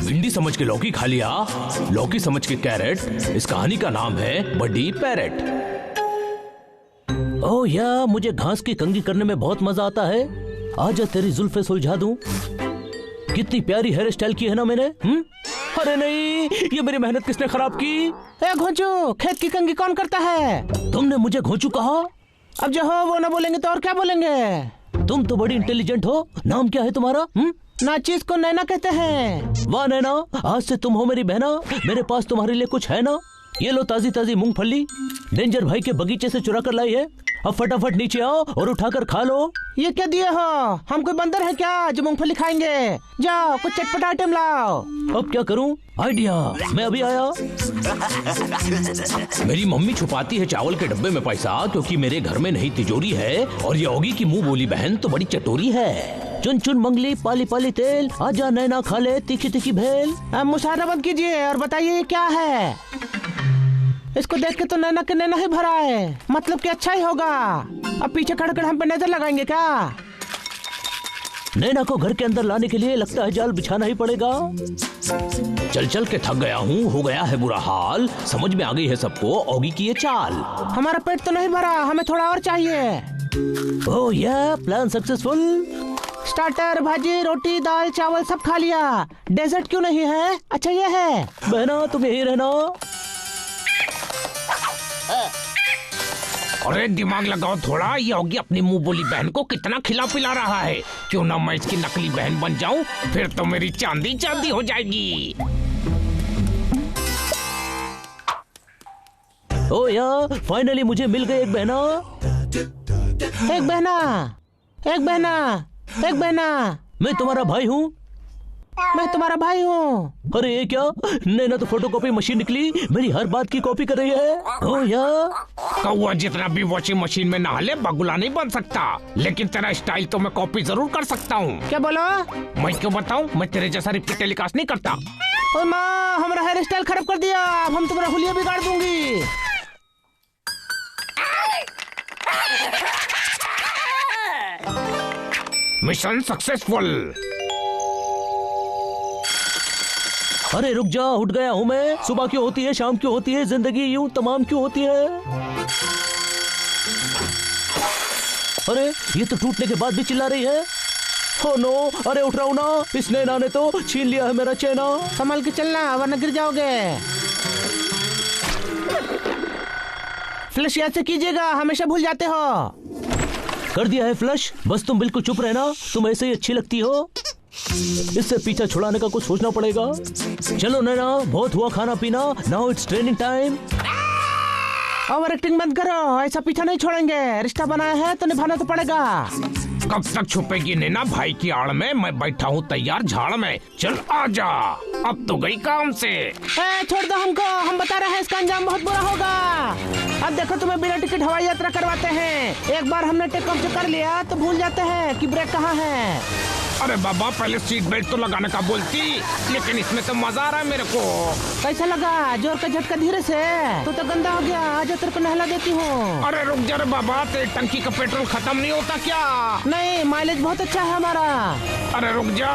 भिंडी समझ के लौकी खा लिया, लौकी समझ के कैरेट। इस कहानी का नाम है बड़ी पैरेट। ओह या, मुझे घास की कंघी करने में बहुत मजा आता है। आजा तेरी जुल्फे सुलझा दूं। कितनी प्यारी हेयर स्टाइल की है ना मैंने। अरे नहीं, ये मेरी मेहनत किसने खराब की? ए घोंचू, खेत की कंघी कौन करता है? तुमने मुझे घोंचू कहा? अब जो हो वो ना बोलेंगे तो और क्या बोलेंगे? तुम तो बड़ी इंटेलिजेंट हो। नाम क्या है तुम्हारा? नाचीज को नैना कहते हैं। वाह नैना, आज से तुम हो मेरी बहना। मेरे पास तुम्हारे लिए कुछ है ना? ये लो ताजी ताजी मूंगफली, डेंजर भाई के बगीचे से चुरा कर लाई है। अब फटाफट नीचे आओ और उठाकर खा लो। ये क्या दिए हो? हम कोई बंदर है क्या जो मूंगफली खाएंगे? जाओ कुछ चटपटा आइटम लाओ। अब क्या करूं? आइडिया, मैं अभी आया। मेरी मम्मी छुपाती है चावल के डब्बे में पैसा, क्योंकि मेरे घर में नहीं तिजोरी है। और ये ओगी की मुंह बोली बहन तो बड़ी चटोरी है। चुन चुन मंगली, पाली पाली तेल, आजा नैना खा ले तीखी तीखी भेल। अब मुशायरा बंद कीजिए और बताइए ये क्या है? इसको देख के तो नैना के नैना ही भरा है, मतलब कि अच्छा ही होगा। अब पीछे खड़े खड़े हम पे नजर लगाएंगे क्या? नैना को घर के अंदर लाने के लिए लगता है जाल बिछाना ही पड़ेगा। चल चल के थक गया हूँ, हो गया है बुरा हाल। समझ में आ गई है सबको ओगी की ये चाल। हमारा पेट तो नहीं भरा, हमें थोड़ा और चाहिए। ओह या, प्लान सक्सेसफुल। स्टार्टर, भाजी, रोटी, दाल, चावल सब खा लिया। डेजर्ट क्यों नहीं है? अच्छा ये है। बहना तुम यही रहना। अरे दिमाग लगाओ थोड़ा। ये होगी अपनी मुंह बोली बहन को कितना खिला पिला रहा है। क्यों ना मैं इसकी नकली बहन बन जाऊं, फिर तो मेरी चांदी चांदी हो जाएगी। ओ यार, फाइनली मुझे मिल गई एक बहना। एक बहना, एक बहना, एक बहना। मैं तुम्हारा भाई हूँ। मैं तुम्हारा भाई हूँ। अरे ये क्या, नैना तो फोटोकॉपी मशीन निकली, मेरी हर बात की कॉपी कर रही है। ओ यार, कौवा जितना भी वॉशिंग मशीन में नहा ले बगुला नहीं बन सकता, लेकिन तेरा स्टाइल तो मैं कॉपी जरूर कर सकता हूँ। क्या बोलो? मैं क्यों बताऊँ, मैं तेरे जैसा रिपीट टेलीकास्ट नहीं करता। ओए माँ, हमारा हेयर स्टाइल खराब कर दिया। अब हम तुम्हारा हुलिया बिगाड़ दूंगी। Mission successful. अरे रुक जा, उठ गया हूँ मैं। सुबह क्यों होती है, शाम क्यों होती है, जिंदगी यूं तमाम क्यों होती है? अरे ये तो टूटने के बाद भी चिल्ला रही है। ओ नो, अरे उठ रहा हूँ ना। इस नैना ने तो छीन लिया है मेरा चैना। संभल के चलना वरना गिर जाओगे। फ्लश याद से कीजिएगा, हमेशा भूल जाते हो। कर दिया है फ्लश, बस तुम बिल्कुल चुप रहना। तुम ऐसे ही अच्छी लगती हो। इससे पीछा छुड़ाने का कुछ सोचना पड़ेगा। चलो नैना, बहुत हुआ खाना पीना, now it's training time. Over acting बंद करो, ऐसा पीछा नहीं छोड़ेंगे। रिश्ता बनाया है तो निभाना तो पड़ेगा। कब तक छुपेगी नैना भाई की आड़ में? मैं बैठा हूँ तैयार झाड़ में। चल आजा, अब तो गई काम से। छोड़ दो हमको, हम बता रहे हैं इसका अंजाम बहुत बुरा होगा। अब देखो तुम्हें बिना टिकट हवाई यात्रा करवाते हैं। एक बार हमने टेक ऑफ कर लिया तो भूल जाते हैं कि ब्रेक कहाँ है। अरे बाबा, पहले सीट बेल्ट तो लगाने का बोलती, लेकिन इसमें तो मजा आ रहा है मेरे को। कैसा लगा? जोर का झटका धीरे से। तो गंदा हो गया, आजा तेरे को नहला देती हूँ। अरे रुक जा रे बाबा, तेरी टंकी का पेट्रोल खत्म नहीं होता क्या? नहीं, माइलेज बहुत अच्छा है हमारा। अरे रुक जा।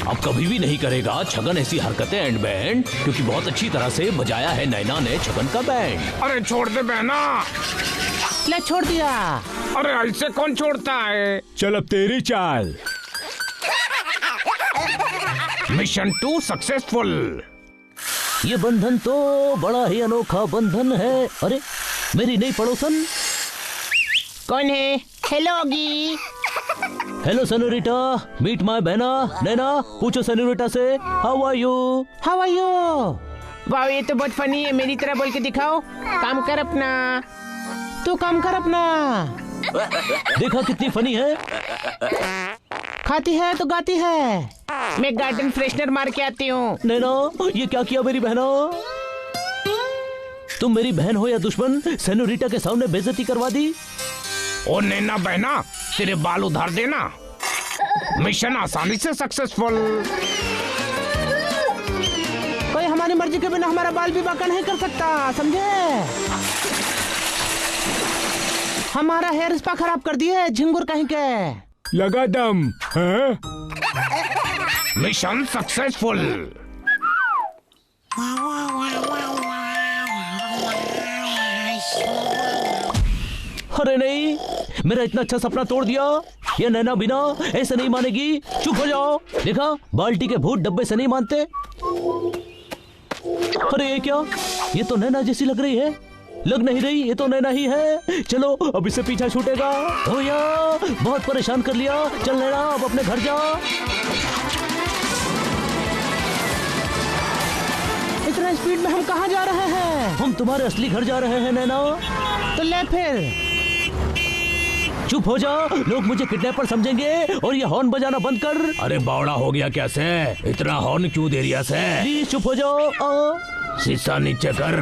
अब कभी भी नहीं करेगा छगन ऐसी हरकतें एंड बैंड, क्योंकि बहुत अच्छी तरह से बजाया है नैना ने छगन का बैंड। अरे छोड़ दे बहना। ले छोड़ दिया। अरे ऐसे कौन छोड़ता है? चल अब तेरी चाल। Mission 2 successful. ये बंधन तो बड़ा ही अनोखा बंधन है। अरे मेरी नई पड़ोसन। कौन है? Hello Oggy. Hello senorita, meet my बहना नैना। पूछो सेनोरिटा से, how are you? How are you? वाह, ये तो बहुत फनी है। मेरी तरह बोल के दिखाओ। काम कर अपना। तू काम कर अपना। देखा कितनी फनी है। खाती है तो गाती है। मैं गार्डन फ्रेशनर मार के आती हूँ। नैना, ये क्या किया मेरी बहना? तुम मेरी बहन हो या दुश्मन, सेनोरिटा के सामने बेइज्जती करवा दी। ओ नैना बहना, तेरे बाल उधार देना। मिशन आसानी से सक्सेसफुल। कोई हमारी मर्जी के बिना हमारा बाल भी बांका नहीं कर सकता, समझे? हमारा हेयर स्पा खराब कर दिए झिंगुर कहीं के। लगा दम है? Mission successful. अरे नहीं, मेरा इतना अच्छा सपना तोड़ दिया। ये नैना बिना ऐसे नहीं मानेगी। चुप हो जाओ। देखा, बाल्टी के भूत डब्बे से नहीं मानते। अरे ये क्या? ये तो नैना जैसी लग रही है। लग नहीं रही, ये तो नैना ही है। चलो अब इससे पीछा छूटेगा। भैया बहुत परेशान कर लिया। चल नैना, अब अपने घर जा। इतना स्पीड में हम कहाँ जा रहे हैं? हम तुम्हारे असली घर जा रहे हैं नैना। तो ले फिर। चुप हो जा, लोग मुझे किडनैपर समझेंगे। और ये हॉर्न बजाना बंद कर। अरे बावड़ा हो गया क्या से? इतना हॉर्न क्यों दे रिया से? प्लीज चुप हो जाओ। शीशा नीचे कर।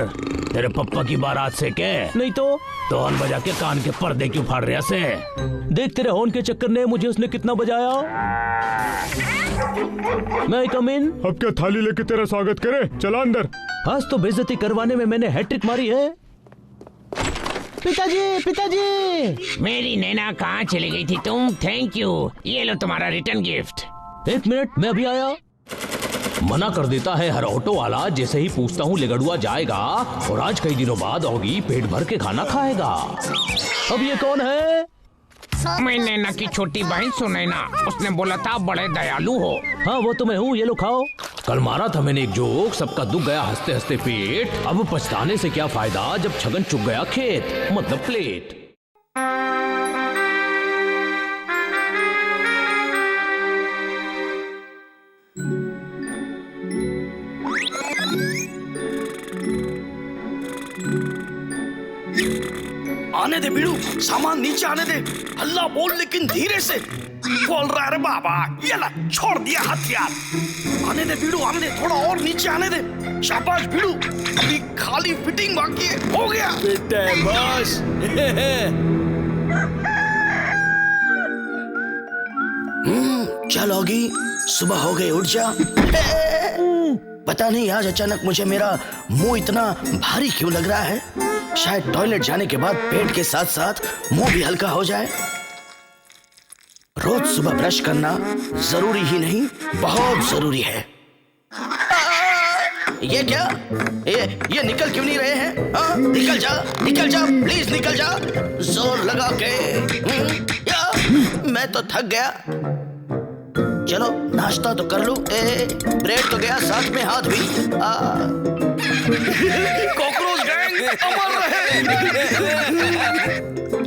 तेरे पप्पा की बारात से के नहीं तो हॉर्न बजा के कान के पर्दे क्यों फाड़ रहा से? देख, तेरे हॉर्न के चक्कर ने मुझे उसने कितना बजाया। मैं कम इन। अब क्या थाली लेके तेरा स्वागत करे? चला अंदर। आज तो बेइज्जती करवाने में मैंने हैट्रिक मारी है। पिताजी, पिताजी। मेरी नैना कहाँ चली गई थी तुम? थैंक यू, ये लो तुम्हारा रिटर्न गिफ्ट। एक मिनट, मैं अभी आया। मना कर देता है हर ऑटो वाला जैसे ही पूछता हूँ लेगड़ुआ जाएगा। और आज कई दिनों बाद होगी पेट भर के खाना खाएगा। अब ये कौन है? मैं नैना की छोटी बहन सुनैना। उसने बोला था बड़े दयालु हो। हाँ वो तो मैं हूँ, ये लो खाओ। कल मारा था मैंने एक जोक, सबका दुख गया हंसते हंसते पेट। अब पछताने से क्या फायदा जब छगन चुग गया खेत, मतलब प्लेट। आने दे बीड़ू, सामान नीचे आने दे। हल्ला बोल लेकिन धीरे से बोल रहा है। रे बाबा, ये ला, छोड़ दिया हथियार। आने दे बीड़ू, आने दे, थोड़ा और नीचे आने दे। शाबाश बीड़ू, अभी खाली फिटिंग बाकी है। हो गया बेटे बस। चल होगी, सुबह हो गई, उठ जा। पता नहीं आज अचानक मुझे मेरा मुंह इतना भारी क्यों लग रहा है। शायद टॉयलेट जाने के बाद पेट के साथ साथ मुंह भी हल्का हो जाए। रोज सुबह ब्रश करना जरूरी ही नहीं, बहुत जरूरी है। ये क्या? ये निकल क्यों नहीं रहे हैं? निकल जा प्लीज, निकल जा जोर लगा के। मैं तो थक गया। चलो नाश्ता तो कर लूं। ब्रेड तो गया, साथ में हाथ भी। कॉकरोच गैंग अमर रहे।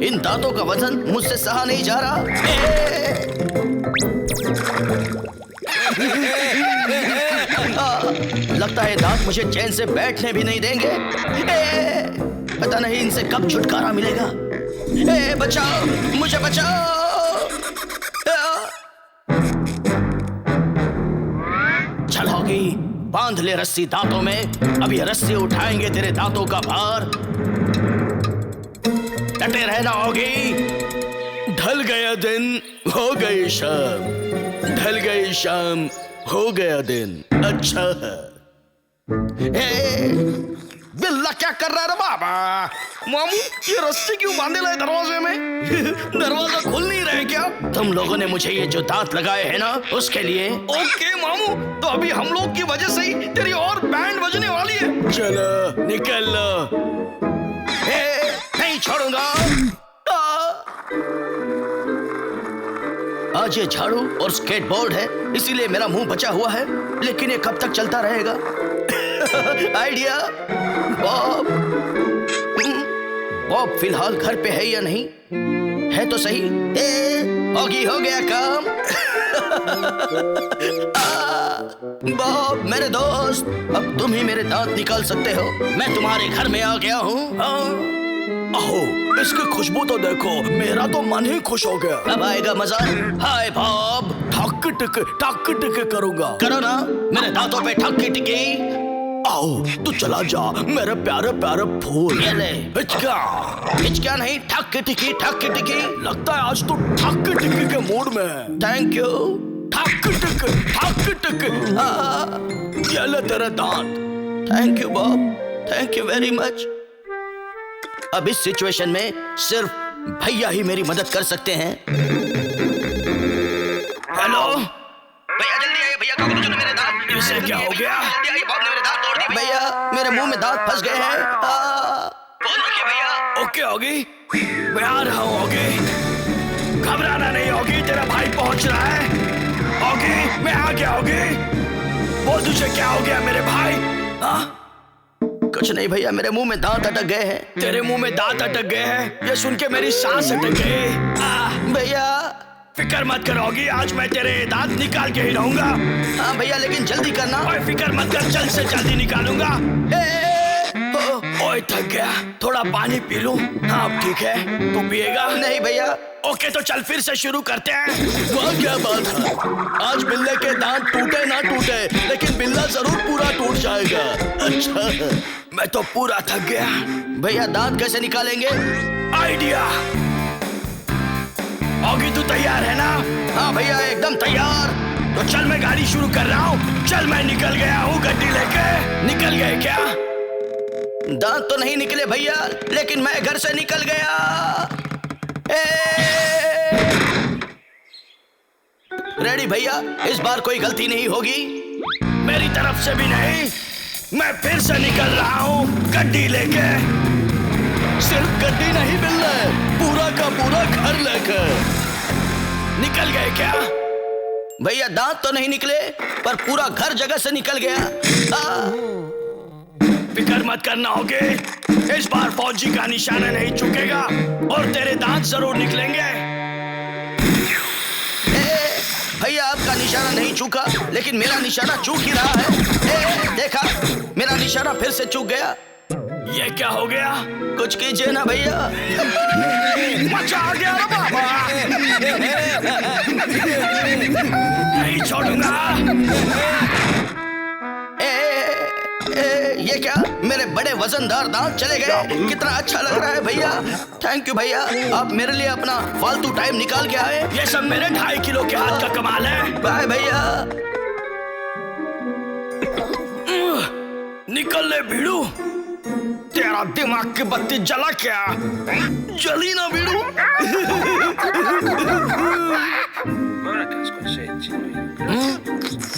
इन दांतों का वजन मुझसे सहा नहीं जा रहा। लगता है दांत मुझे चैन से बैठने भी नहीं देंगे। पता नहीं इनसे कब छुटकारा मिलेगा। बचाओ, मुझे बचाओ। चलोगी, बांध ले रस्सी दांतों में। अब ये रस्सी उठाएंगे तेरे दांतों का भार। डटे रहना होगी। ढल गया दिन, हो गई शाम। ढल गई शाम, हो गया दिन। अच्छा है। बिल्ला क्या कर रहा है रे बाबा? मामू, ये रस्सी क्यों बांधे लाए दरवाजे में? दरवाजा खुल नहीं रहा क्या? तुम लोगों ने मुझे ये जो दांत लगाए हैं ना, उसके लिए। ओके मामू, तो अभी हम लोग की वजह से ही तेरी और बैंड बजने वाली है। चलो निकल लो। नहीं छोड़ूंगा। आज ये झाड़ू और स्केटबोर्ड है, इसीलिए मेरा मुंह बचा हुआ है। लेकिन ये कब तक चलता रहेगा? आइडिया। बॉब फिलहाल घर पे है या नहीं? है तो सही। होगी, हो गया काम। बॉब मेरे दोस्त, अब तुम ही मेरे दांत निकाल सकते हो। मैं तुम्हारे घर में आ गया हूँ। अहो, इसकी खुशबू तो देखो, मेरा तो मन ही खुश हो गया। अब आएगा मजा। हाय बॉब, ठक टिक करूंगा। करो ना, मेरे दांतों पे ठक टिकी। आओ तू चला जा मेरे प्यारे प्यारे फूल। ये ले, हिचका नहीं, ठक टिकी। लगता है आज तू ठक टिकी के मूड में। Thank you. ठक टिक। ये ले तेरे दांत। Thank you Bob, thank you very much. अब इस सिचुएशन में सिर्फ भैया ही मेरी मदद कर सकते हैं। हेलो, इसे क्या हो गया? भैया मेरे मुंह में दांत फंस गए हैं। फोन रखिए भैया। ओके होगी, मैं आ रहा हूँ। होगी, घबराना नहीं होगी, तेरा भाई पहुंच रहा है। होगी, मैं आ गया। होगी, बोल तुझे क्या हो गया मेरे भाई? हाँ? कुछ नहीं भैया, मेरे मुंह में दांत अटक गए हैं। तेरे मुंह में दांत अटक गए हैं, ये सुन के मेरी सांस अटक गई। भैया फिक्र मत करोगी, आज मैं तेरे दांत निकाल के ही रहूंगा। हाँ भैया, लेकिन जल्दी करना। ओए फिक्र मत कर, जल्द से जल्दी निकालूंगा। ओए थक गया, थोड़ा पानी पी लूं? हाँ अब ठीक है, तू पिएगा? नहीं भैया। ओके तो चल फिर से शुरू करते हैं। वाह क्या बात है, आज बिल्ले के दांत टूटे ना टूटे, लेकिन बिल्ला जरूर पूरा टूट जाएगा। अच्छा, मैं तो पूरा थक गया। भैया दांत कैसे निकालेंगे? आइडिया। होगी तू तैयार है ना? हाँ भैया एकदम तैयार। तो चल मैं गाड़ी शुरू कर रहा हूँ। चल मैं निकल गया हूँ गड्डी लेके। निकल गए क्या? दांत तो नहीं निकले भैया, लेकिन मैं घर से निकल गया। रेडी भैया, इस बार कोई गलती नहीं होगी मेरी तरफ से भी नहीं। मैं फिर से निकल रहा हूँ गड्डी लेके। सिर्फ गड्डी नहीं मिल रहा है, पूरा का पूरा घर लेकर। निकल गए क्या? भैया दांत तो नहीं निकले, पर पूरा घर जगह से निकल गया। फिक्र मत करना होगे, इस बार फौजी का निशाना नहीं चुकेगा और तेरे दांत जरूर निकलेंगे। भैया आपका निशाना नहीं चूका, लेकिन मेरा निशाना चूक ही रहा है। देखा, मेरा निशाना फिर से चूक गया। ये क्या हो गया? कुछ कीजिए ना भैया। मजा आ गया रे बाबा। नहीं छोड़ूंगा। ये क्या, मेरे बड़े वजनदार दांत चले गए। कितना अच्छा लग रहा है भैया। थैंक यू भैया, आप मेरे लिए अपना फालतू टाइम निकाल के आए। ये सब मेरे 2.5 किलो के हाथ का कमाल है। बाय भैया। निकल ले भीड़ू, तेरा दिमाग की बत्ती जला क्या? जली ना भीड़ू।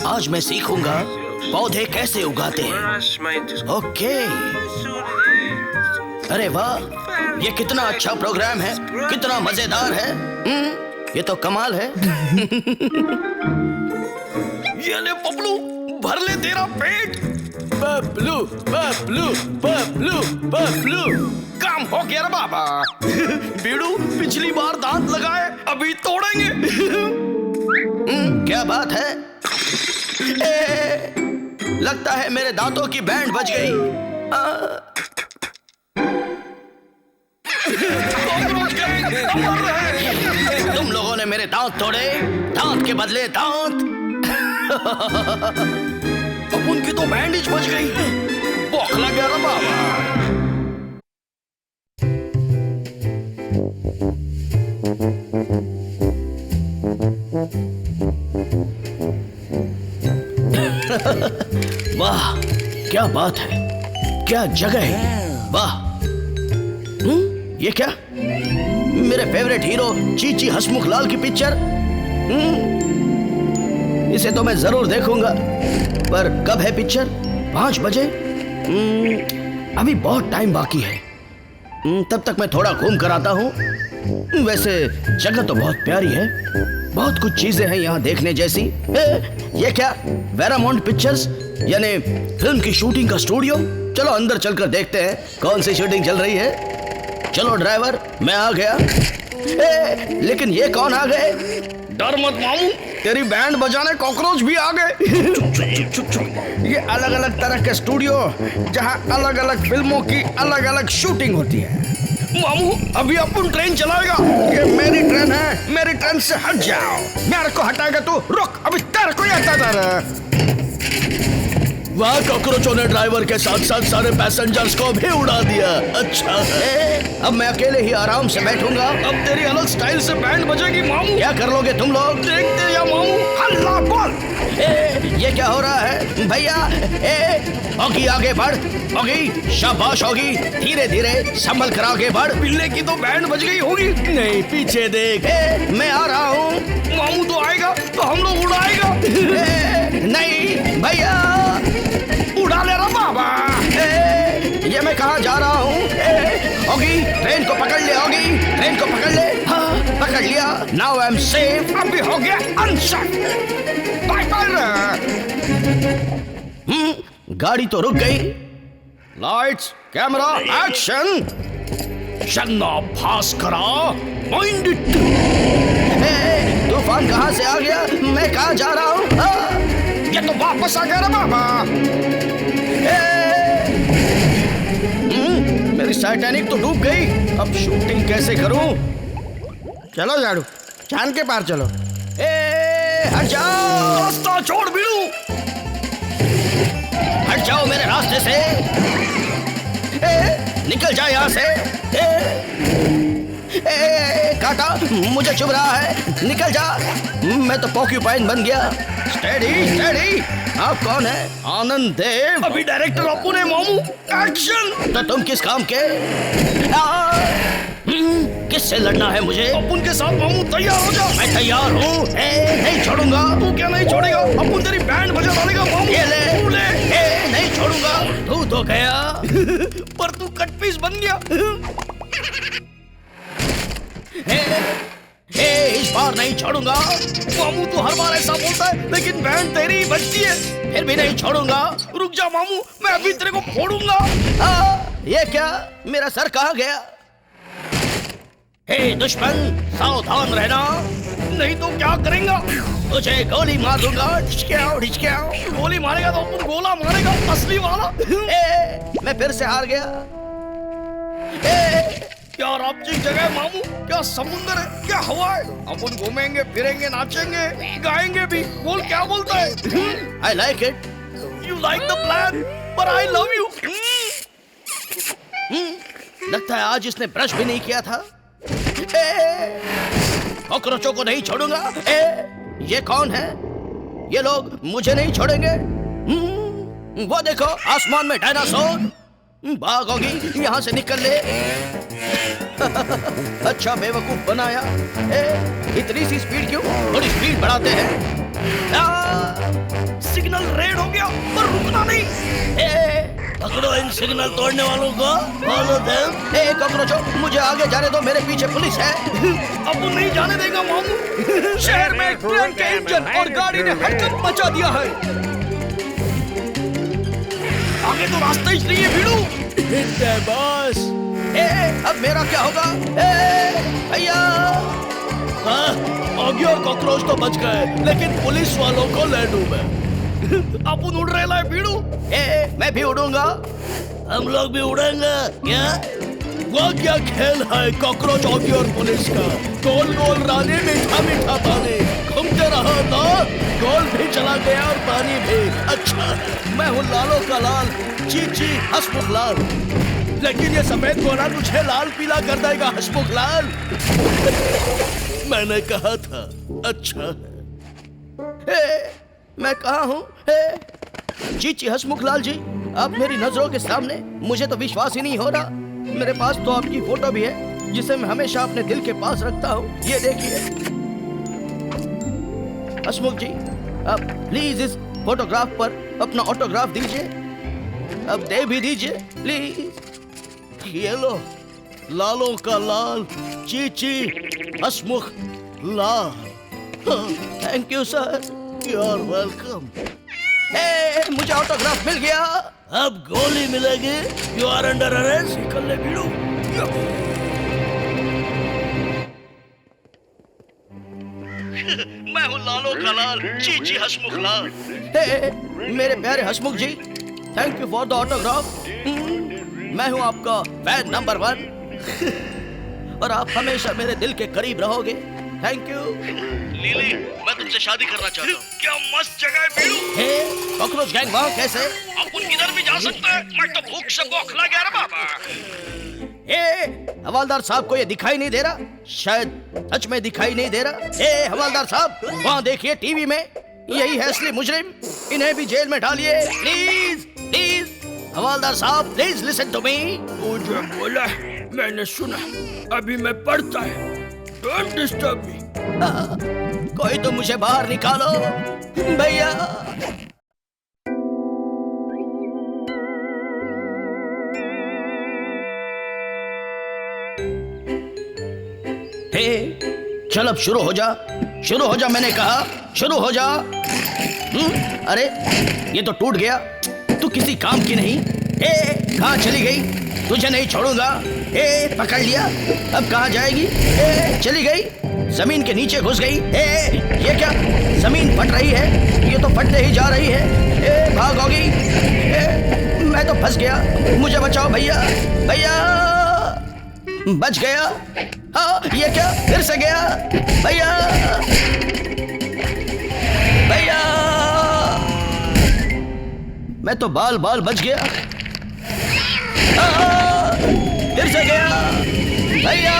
आज मैं सीखूंगा पौधे कैसे उगाते हैं। ओके, अरे वाह, ये कितना अच्छा प्रोग्राम है, कितना मजेदार है। ये तो कमाल है। ये ले पपलू, भर ले तेरा पेट। पपलू पपलू पपलू पपलू, काम हो गया रे बाबा। बीड़ू, पिछली बार दांत लगाए, अभी तोड़ेंगे। क्या बात है? लगता है मेरे दांतों की बैंड बज गई। तुम लोगों ने मेरे दांत तोड़े, दांत के बदले दांत। अब उनकी तो बैंडेज बच गई। बौखला गया ना बाबा। वाह क्या बात है, क्या जगह है। वाह, ये क्या? मेरे फेवरेट हीरो चीची हसमुख लाल की पिक्चर। इसे तो मैं जरूर देखूंगा, पर कब है पिक्चर? 5 बजे। अभी बहुत टाइम बाकी है। तब तक मैं थोड़ा घूम कर आता हूँ। वैसे जगह तो बहुत प्यारी है, बहुत कुछ चीजें हैं यहाँ देखने जैसी। ये क्या? वेरामाउंट पिक्चर्स, यानी फिल्म की शूटिंग का स्टूडियो। चलो अंदर चलकर देखते हैं कौन सी शूटिंग चल रही है। चलो ड्राइवर, मैं आ गया। लेकिन ये कौन आ गए? डर मत मामू, तेरी बैंड बजाने कॉकरोच भी आ गए। ये अलग अलग तरह के स्टूडियो, जहाँ अलग अलग फिल्मों की अलग अलग शूटिंग होती है। मामू, अभी अपन ट्रेन चलाएगा। ये मेरी ट्रेन है, मेरी ट्रेन से हट जाओ। मेरे को हटाएगा तू? रुक, अभी तेरे को ही हटाता रहा। वाह, कॉकरोचों ने ड्राइवर के साथ साथ सारे पैसेंजर्स को भी उड़ा दिया। अच्छा है, अब मैं अकेले ही आराम से बैठूंगा। अब तेरी अलग स्टाइल से बैंड बजेगी मामू। क्या कर लोगे तुम लोग? देखते या मामू। हल्ला बोल। ये क्या हो रहा है भैया? ऑगी आगे बढ़। ऑगी, शाबाश ऑगी, धीरे धीरे संभल कर आगे बढ़। पिल्ले की तो बैंड बज गई होगी। नहीं, पीछे देख। मैं आ रहा हूँ। मामू तो आएगा तो हम लोग उड़ाएगा। नहीं भैया, ट्रेन को पकड़ ले। हाँ, पकड़ लिया। Now I am safe. अभी हो गया अनसेफ। Bye bye. गाड़ी तो रुक गई। Lights, camera, action. चन्ना भास्करा माइंड इट। तूफान कहाँ से आ गया? मैं कहाँ जा रहा हूँ? ये तो वापस आ गया रे बाबा। मेरी टाइटैनिक तो डूब गई। अब शूटिंग कैसे करूं? चलो झाड़ू, चांद के पार चलो। हट जाओ, रास्ता छोड़ बिड़ू। हट जाओ मेरे रास्ते से। निकल जा यहाँ से। काटा, मुझे चुभ रहा है। निकल जा। मैं तो पॉक्यूपाइन बन गया। Steady steady. आप कौन है? आनंद देव। अभी डायरेक्टर अपू ने मामू। एक्शन। तो तुम किस काम के? किससे लड़ना है मुझे? अपुन के साथ मामू, तैयार हो जा। मैं तैयार हूँ। नहीं छोड़ूंगा। तू क्या नहीं छोड़ेगा? अपुन तेरी बैंड बजा डालेगा मामू। ये ले। तू ले। नहीं छोड़ूंगा। तू तो गया। पर तू कट पीस बन गया। इस बार नहीं छोड़ूंगा। मामू तू हर बार ऐसा बोलता है, लेकिन बैंड तेरी ही बजती है। फिर भी नहीं छोड़ूंगा। रुक जा मामू, मैं अभी तेरे को फोड़ूंगा। ये क्या? मेरा सर कहाँ गया? हे दुश्मन, सावधान रहना, नहीं तो क्या करेंगा? तुझे गोली मार दूंगा। ढिचक्याओ। गोली मारेगा तो अपन गोला मारेगा, असली वाला। मैं फिर से हार गया। क्या रापचिक जगह है मामू, क्या समुंदर है, क्या हवा है। अपन घूमेंगे फिरेंगे नाचेंगे गाएंगे भी। बोल क्या बोलता है? I like it. You like the plan, पर आई लव यू। लगता है आज इसने ब्रश भी नहीं किया था। कॉकरोचों को नहीं छोड़ूंगा। ये कौन है? ये लोग मुझे नहीं छोड़ेंगे। वो देखो, आसमान में डायनासोर। भागोगी, यहाँ से निकल ले। अच्छा बेवकूफ बनाया। इतनी सी स्पीड क्यों? थोड़ी स्पीड बढ़ाते हैं। सिग्नल रेड हो गया, पर रुकना नहीं। पकड़ो इन सिग्नल तोड़ने वालों को। Follow them. कॉकरोचों, मुझे आगे जाने दो, मेरे पीछे पुलिस है। अब वो नहीं जाने देगा मामू। शहर में एक ट्रेन के इंजन और गाड़ी ने हरकत मचा दिया है। आगे तो रास्ता ही नहीं है भिड़ू। बॉस। अब मेरा क्या होगा? भैया। आगे और कॉकरोच तो बच गए, लेकिन पुलिस वालों को ले डूबे। अपन उड़ रहे लाए भिड़ू। मैं भी उड़ूंगा। हम लोग भी उड़ेंगे क्या? वो क्या खेल है कॉकरोच ऑगी और पुलिस का? गोल गोल रानी, मीठा मीठा पानी। घूमते रहो तो गोल भी चला गया और पानी भी। अच्छा, मैं हूँ लालों का लाल, चीची हसमुख लाल। लेकिन ये सफेद घोड़ा तुझे लाल पीला कर देगा हसमुख लाल। मैंने कहा था। अच्छा मैं कहाँ हूँ? चीची हसमुख लाल जी, आप मेरी नजरों के सामने। मुझे तो विश्वास ही नहीं हो रहा। मेरे पास तो आपकी फोटो भी है, जिसे मैं हमेशा अपने दिल के पास रखता हूँ। ये देखिए। हसमुख जी, आप प्लीज इस फोटोग्राफ पर अपना ऑटोग्राफ दीजिए। अब दे भी दीजिए प्लीज। ये लो, लालों का लाल, चीची Hasmukh Lal. Thank you sir. You are welcome. मुझे ऑटोग्राफ मिल गया। अब गोली मिलेगी। You are under arrest. निकल ले भिड़ू। मैं हूँ लालों का लाल, चीची हसमुख लाल। मेरे प्यारे Hasmukh ji, thank you for the autograph. मैं हूँ आपका फैन नंबर 1 और आप हमेशा मेरे दिल के करीब रहोगे। Thank you. लीली, मैं तुमसे शादी करना चाहता हूँ। क्या मस्त जगह है भिड़ू। कॉकरोच गैंग वहाँ कैसे? अपन किधर भी जा सकता है। मैं तो भूख से बौखला गया रे बाबा। हवालदार साहब को ये दिखाई नहीं दे रहा? शायद सच में दिखाई नहीं दे रहा। हवालदार साहब, वहाँ देखिए टीवी में। यही है असली मुजरिम। इन्हें भी जेल में डालिए प्लीज प्लीज। हवालदार साहब, प्लीज लिसन टू मी। वो जो बोला मैंने सुना। अभी मैं पढ़ता है। Don't disturb me. कोई तो मुझे बाहर निकालो भैया। चल अब शुरू हो जा, शुरू हो जा, मैंने कहा शुरू हो जा। अरे ये तो टूट गया, तू किसी काम की नहीं। कहाँ चली गई? तुझे नहीं छोड़ूंगा। पकड़ लिया, अब कहाँ जाएगी? चली गई, जमीन के नीचे घुस गई। ये क्या, जमीन फट रही है, ये तो फटते ही जा रही है। भागोगी? मैं तो फंस गया, मुझे बचाओ भैया, भैया। बच गया। हाँ, ये क्या, फिर से गया। भैया, भैया, मैं तो बाल बाल बच गया। फिर से गया भैया।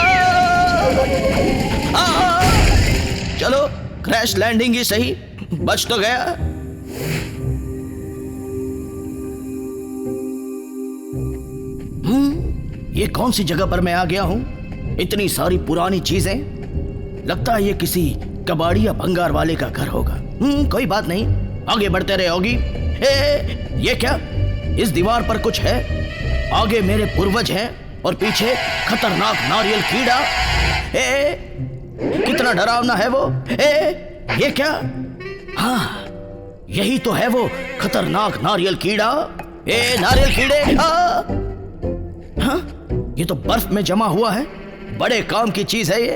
चलो क्रैश लैंडिंग ही सही, बच तो गया। ये कौन सी जगह पर मैं आ गया हूं? इतनी सारी पुरानी चीजें, लगता है ये किसी कबाड़ी या भंगार वाले का घर होगा। कोई बात नहीं, आगे बढ़ते रहे होगी। ये क्या, इस दीवार पर कुछ है। आगे मेरे पूर्वज हैं और पीछे खतरनाक नारियल कीड़ा। कितना डरावना है वो। ये क्या, हाँ यही तो है वो खतरनाक नारियल कीड़ा। नारियल कीड़े, हाँ ये तो बर्फ में जमा हुआ है, बड़े काम की चीज है ये।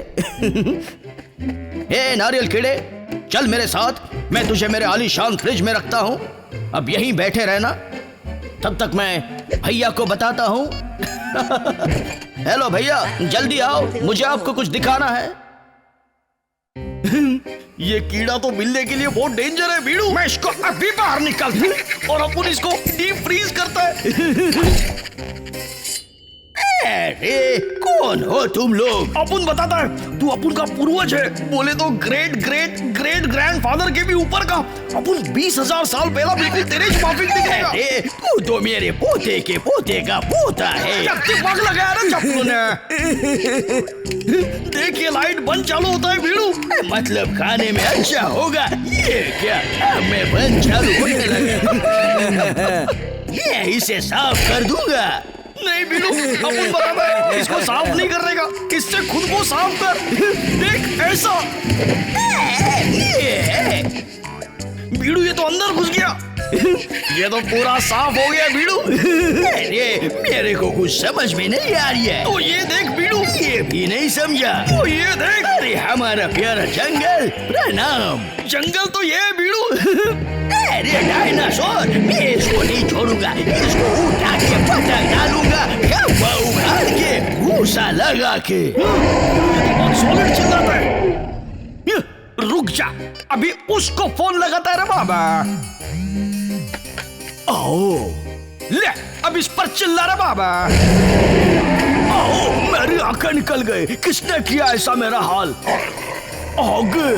नारियल कीड़े, चल मेरे साथ, मैं तुझे मेरे आलीशान फ्रिज में रखता हूं। अब यहीं बैठे रहना, तब तक मैं भैया को बताता हूं। हेलो भैया, जल्दी आओ, मुझे आपको कुछ दिखाना है। ये कीड़ा तो मिलने के लिए बहुत डेंजर है बीड़ू। मैं इसको अभी बाहर निकालता और अपन इसको डीप फ्रीज करता है। अरे कौन हो तुम लोग? अपन बताता है, तू अपन का पूर्वज है, बोले तो ग्रेट ग्रेट ग्रेट ग्रैंडफादर के भी ऊपर का। अपन 20,000 साल पहला बिल्कुल तेरे माफिक दिखेगा। तू तो मेरे पोते के पोते का पोता है। दिमाग लगाया ना चप्पू ने। देखिए लाइट बंद चालू होता है बीड़ू, मतलब खाने में अच्छा होगा। ये क्या, मैं बंद चालू होने लगा। ये इसे साफ कर दूंगा। नहीं बीड़ू, अपन बताता है, इसको साफ नहीं करने का, इससे खुद को साफ कर। देख ऐसा। बीड़ू ये तो अंदर घुस गया। ये तो पूरा साफ हो गया बीड़ू। अरे मेरे को कुछ समझ में नहीं आ रही है। तो ये देख बीड़ू, ये भी नहीं समझा। तो ये देख, अरे हमारा प्यारा जंगल, प्रणाम। जंगल तो ये है बीड़ू। अरे डायनासोर, मैं इसको नहीं छोड़ूंगा, इसको उठा के पतंग डालूंगा, कब्बा उखाड़ के भूसा लगा के। सॉलिड चिल्लाता है। रुक जा, अभी उसको फोन लगाता है रे बाबा। आओ ले, अब इस पर चिल्ला रे बाबा। आओ, मेरी आंखें निकल गई। किसने किया ऐसा मेरा हाल? आगे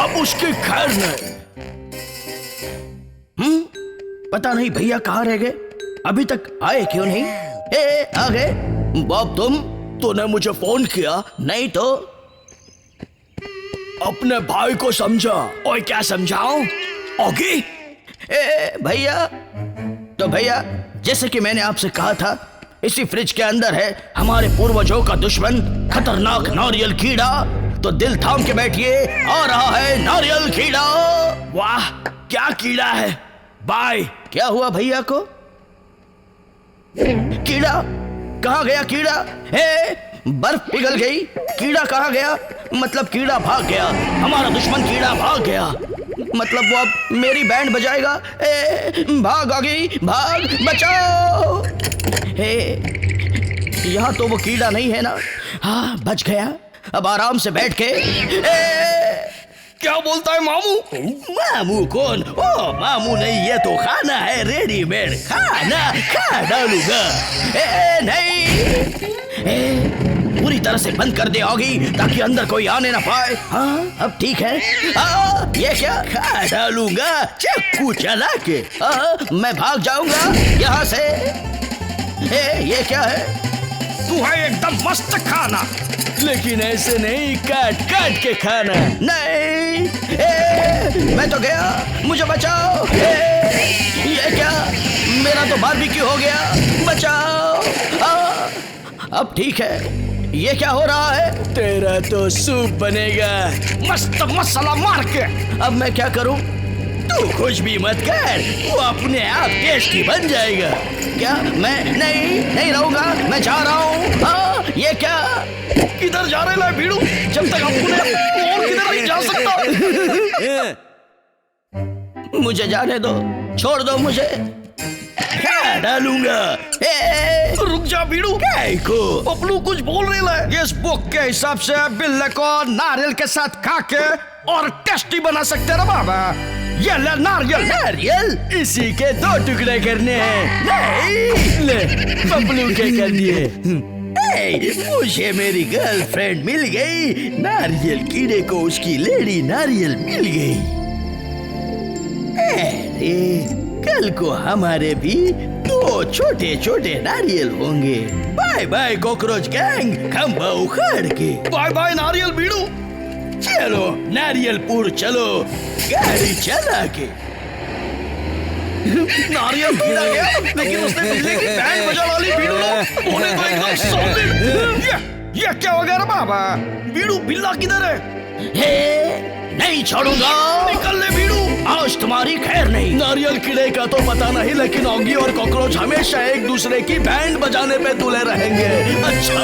अब उसकी खैर नहीं। पता नहीं भैया कहाँ रह गए, अभी तक आए क्यों नहीं? आ गए बॉब, तूने मुझे फोन किया? नहीं तो अपने भाई को समझा। और क्या समझाऊं? ओगी भैया, तो भैया जैसे कि मैंने आपसे कहा था, इसी फ्रिज के अंदर है हमारे पूर्वजों का दुश्मन खतरनाक नारियल कीड़ा। तो दिल थाम के बैठिए, आ रहा है नारियल कीड़ा। वाह क्या कीड़ा है। बाय। क्या हुआ भैया को? कीड़ा कहाँ गया? कीड़ा बर्फ पिघल गई, कीड़ा कहाँ गया? मतलब कीड़ा भाग गया, हमारा दुश्मन कीड़ा भाग गया। मतलब वो अब मेरी बैंड बजाएगा। भाग आगे, भाग, बचाओ। यहाँ तो वो कीड़ा नहीं है ना? हाँ बच गया। अब आराम से बैठ के। क्या बोलता है मामू? मामू कौन? ओ मामू नहीं, ये तो खाना है, रेडीमेड खाना खा डालूंगा। नहीं, पूरी तरह से बंद कर दे होगी ताकि अंदर कोई आने ना पाए। हाँ अब ठीक है। ये क्या, खा डालूंगा चाकू चला के। मैं भाग जाऊंगा यहाँ से। ये क्या है? तू है एकदम मस्त खाना, लेकिन ऐसे नहीं, काट काट के खाना। नहीं, मैं तो गया, मुझे बचाओ। ये क्या, मेरा तो बारबेक्यू हो गया, बचाओ। अब ठीक है, ये क्या हो रहा है? तेरा तो सूप बनेगा मस्त मसाला मार के। अब मैं क्या करूं? तू कुछ भी मत कर, वो अपने आप टेस्टी बन जाएगा। क्या मैं नहीं रहूंगा, मैं जा रहा हूँ। हाँ, ये क्या? किधर जा रहे हैं भीड़ू? जब तक अपने और किधर नहीं जा सकता। मुझे जाने दो, छोड़ दो मुझे। क्या डालूंगा? रुक जा भीड़ू। को पपलू कुछ बोल रहे हैं। इस बुक के हिसाब से बिल्ले को नारियल के साथ खा के और टेस्टी बना सकते ना बाबा। ये ले नारियल, इसी के 2 टुकड़े करने हैं। नहीं, ले पपलू के कर दिए। मुझे मेरी गर्लफ्रेंड मिल गई। नारियल कीड़े को उसकी लेडी नारियल मिल गई। अरे कल को हमारे भी 2 छोटे छोटे नारियल होंगे। बाय बाय कॉकरोच गैंग, खंबा उखाड़ के। बाय बाय नारियल भीड़ू। चलो नारियलपुर चलो, गाड़ी चला के। नारियल कीड़ा गया, लेकिन उसने बिल्ले की बैंड बजा डाली भीड़ू ने। बोले तो एकदम सॉलिड। ये क्या हो गया रे बाबा? भीड़ू बिल्ला किधर है? नहीं छोड़ूंगा। निकल ले भीड़ू, आज तुम्हारी खैर नहीं। नारियल कीड़े का तो पता नहीं, लेकिन ऑगी और कॉकरोच हमेशा एक दूसरे की बैंड बजाने पे तुले रहेंगे। अच्छा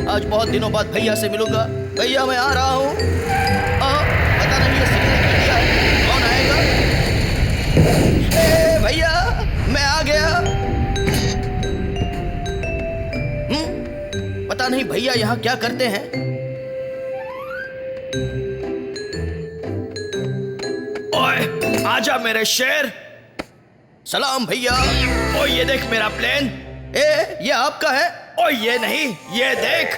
आज बहुत दिनों बाद भैया से मिलूंगा। भैया मैं आ रहा हूँ। पता नहीं ये सिग्नल कर दिया है, कौन आएगा? भैया मैं आ गया। पता नहीं भैया यहाँ क्या करते हैं। ओए आजा मेरे शेर। सलाम भैया। ओ ये देख मेरा प्लेन। ये आपका है? ओ ये नहीं, ये देख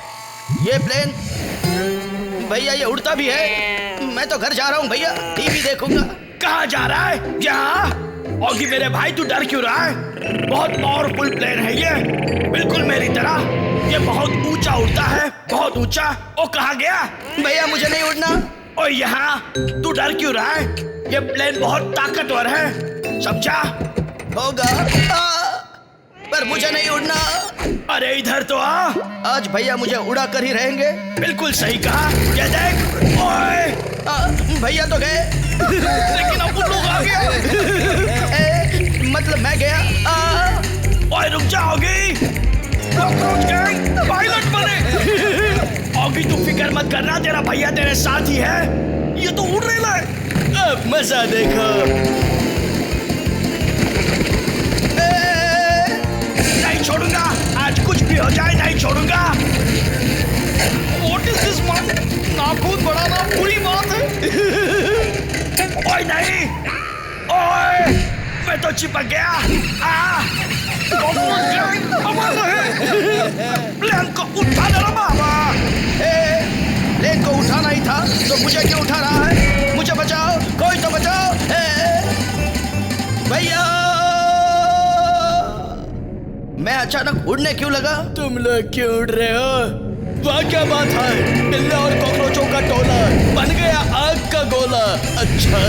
ये प्लेन। भैया ये उड़ता भी है। मैं तो घर जा रहा हूँ भैया, टीवी देखूंगा। कहाँ जा रहा है? यहाँ। ऑगी मेरे भाई तू डर क्यों रहा है? बहुत पावरफुल प्लेन है ये, बिल्कुल मेरी तरह। ये बहुत ऊंचा उड़ता है, बहुत ऊंचा। ओ कहाँ गया? भैया मुझे नहीं उड़ना। ओ यहाँ तू डर क्यों रहा है? ये प्लेन बहुत ताकतवर है, समझा? होगा पर मुझे नहीं उड़ना। अरे इधर तो आ। आज भैया मुझे उड़ा कर ही रहेंगे। बिल्कुल सही कहा। ये देख। ओए भैया तो गए लेकिन अब लोग आ गया। मतलब मैं गया। ओए रुक जा ऑगी, पायलट बने। ऑगी तू फिक्र मत करना, तेरा भैया तेरे साथ ही है। ये तो उड़ रहा है। अब मजा देखो। नहीं छोड़ूंगा, आज कुछ भी हो जाए नहीं छोड़ूंगा। What is this man? नाखून बढ़ाना बुरी बात है। ओए नहीं, ओए मैं तो चिपक गया। प्लेन को उठा दे बाबा। प्लेन को उठाना ही था तो मुझे क्यों उठा रहा है? मुझे बचाओ, कोई तो बचाओ। भैया मैं अचानक उड़ने क्यों लगा? तुम लोग क्यों उड़ रहे हो? वहाँ क्या बात है? बिल्ले और कॉकरोचों का टोला बन गया आग का गोला। अच्छा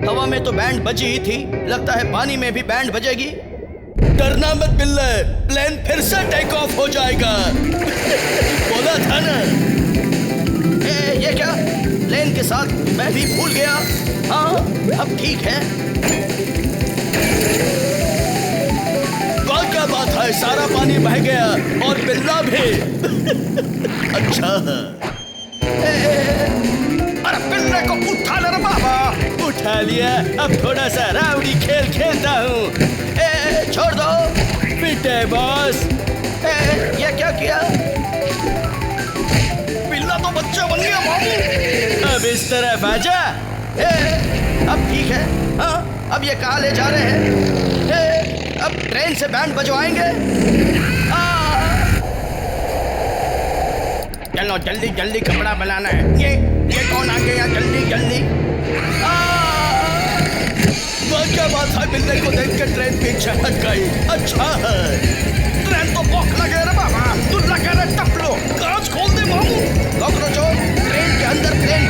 हवा में तो बैंड बजी ही थी, लगता है पानी में भी बैंड बजेगी। डरना मत बिल्ले, प्लेन फिर से टेक ऑफ हो जाएगा। बोला था ना। ये क्या? प्लेन के साथ मैं भी भूल गया। हाँ अब ठीक है। क्या बात है? सारा पानी बह गया और बिल्ला भी। अच्छा अरे बिल्ले को उठा ले बाबा। उठा लिया, अब थोड़ा सा राउडी खेल खेलता हूँ। छोड़ दो। पीटे बॉस। ये क्या किया? बिल्ला तो बच्चा बन गया मामू। अब इस तरफ आजा। अब ठीक है। हाँ अब ये कहाँ ले जा रहे हैं? अब ट्रेन से बैंड बजवाएंगे। चलो जल्दी जल्दी कपड़ा बनाना है। ये कौन आ गया? जल्दी जल्दी। वह क्या बात है? बिल्ले को देख के ट्रेन पीछे हट गई। अच्छा है, ट्रेन तो भौंक लगे रे बाबा। तू लगे रे टपलो। कांच खोल दे मामू। कॉकरोचो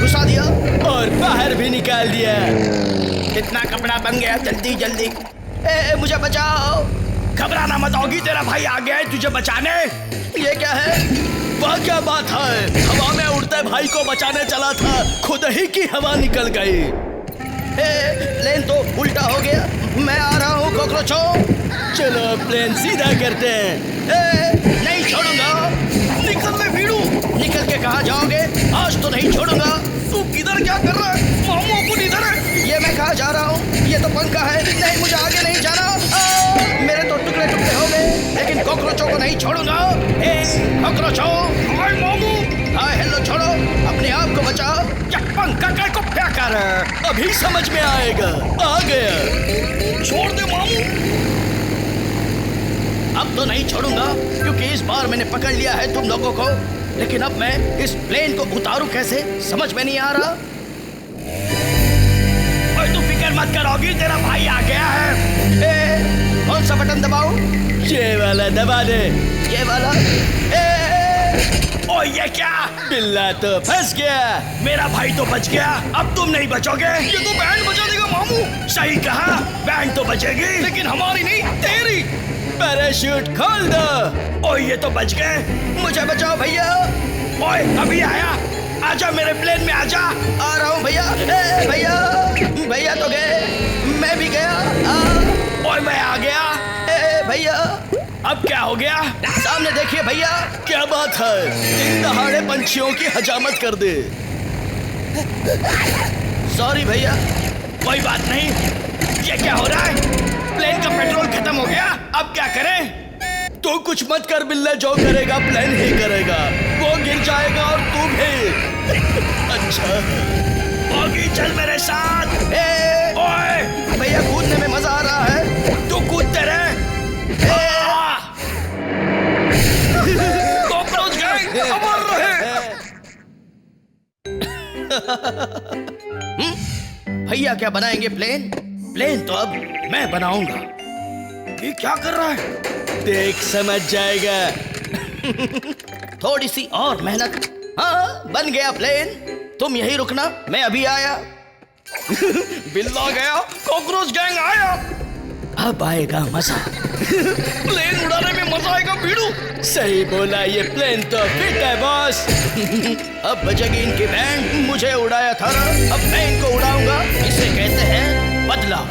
घुसा दिया और बाहर भी निकाल दिया। इतना कपड़ा बन गया। जल्दी जल्दी मुझे बचाओ। घबराना मत ऑगी, तेरा भाई आ गया है तुझे बचाने। ये क्या है? वह क्या बात है, हवा में उड़ते भाई को बचाने चला था, खुद ही की हवा निकल गई। प्लेन तो उल्टा हो गया। मैं आ रहा हूँ कॉकरोचों। चलो प्लेन सीधा करते हैं। नहीं छोड़ूंगा। निकल ले वीडू। निकल के कहाँ जाओगे? आज तो नहीं छोड़ूंगा। तू किधर क्या कर रहा है? मामू अपन इधर है। ये मैं कहाँ जा रहा हूँ? ये तो पंखा है। नहीं, मुझे आगे नहीं जाना। मेरे तो टुकड़े टुकड़े हो गए, लेकिन कॉकरोचों को नहीं छोड़ूंगा। कॉकरोचों, हाय मामू। हाय हेलो, छोड़ो, अपने आप को बचाओ। क्या पंखा काय को फेंका रहा है? अभी समझ में आएगा। आ गया। छोड़ दे मामू। अब तो नहीं छोड़ूंगा, क्योंकि इस बार मैंने पकड़ लिया है तुम लोगों को। लेकिन अब मैं इस प्लेन को उतारूं कैसे, समझ में नहीं आ रहा। ओए तू फिक्र मत करोगी, तेरा भाई आ गया है। कौन सा बटन दबाऊं? ये वाला दबा दे। ये वाला। ओ ये क्या? बिल्ला तो फंस गया। मेरा भाई तो बच गया, अब तुम नहीं बचोगे। ये तो बैंड बजा देगा मामू। सही कहा, बैंड तो बचेगी, लेकिन हमारी नहीं, तेरी। पैराशूट खोल दो। ओ ये तो बच गए। मुझे बचाओ भैया। ओए अभी आया, आजा मेरे प्लेन में आजा। आ रहा हूँ भैया। भैया, भैया तो गए, मैं भी गया। ओए मैं आ गया। भैया, अब क्या हो गया? सामने देखिए भैया। क्या बात है, दिन दहाड़े पंछियों की हजामत कर दे। सॉरी भैया। कोई बात नहीं। ये क्या हो रहा है? प्लेन का पेट्रोल खत्म हो गया, अब क्या करें? तू कुछ मत कर बिल्ला, जो करेगा प्लेन ही करेगा। वो गिर जाएगा और तू भी। अच्छा ऑगी, चल मेरे साथ। ओए भैया, कूदने में मजा आ रहा है। तू कूदते रहे। कॉकरोच गैंग अमर रहे। भैया क्या बनाएंगे प्लेन? प्लेन तो अब मैं बनाऊंगा। ये क्या कर रहा है? देख समझ जाएगा। थोड़ी सी और मेहनत। हाँ, बन गया प्लेन। तुम यहीं रुकना, मैं अभी आया। बिल्ला गया, कॉकरोच गैंग आया। अब आएगा मजा। प्लेन उड़ाने में मजा आएगा भिड़ू। सही बोला, ये प्लेन तो फिट है बॉस। अब बजेगी इनकी बैंड। मुझे उड़ाया था, अब मैं इनको उड़ाऊंगा। इसे कहते हैं बदला।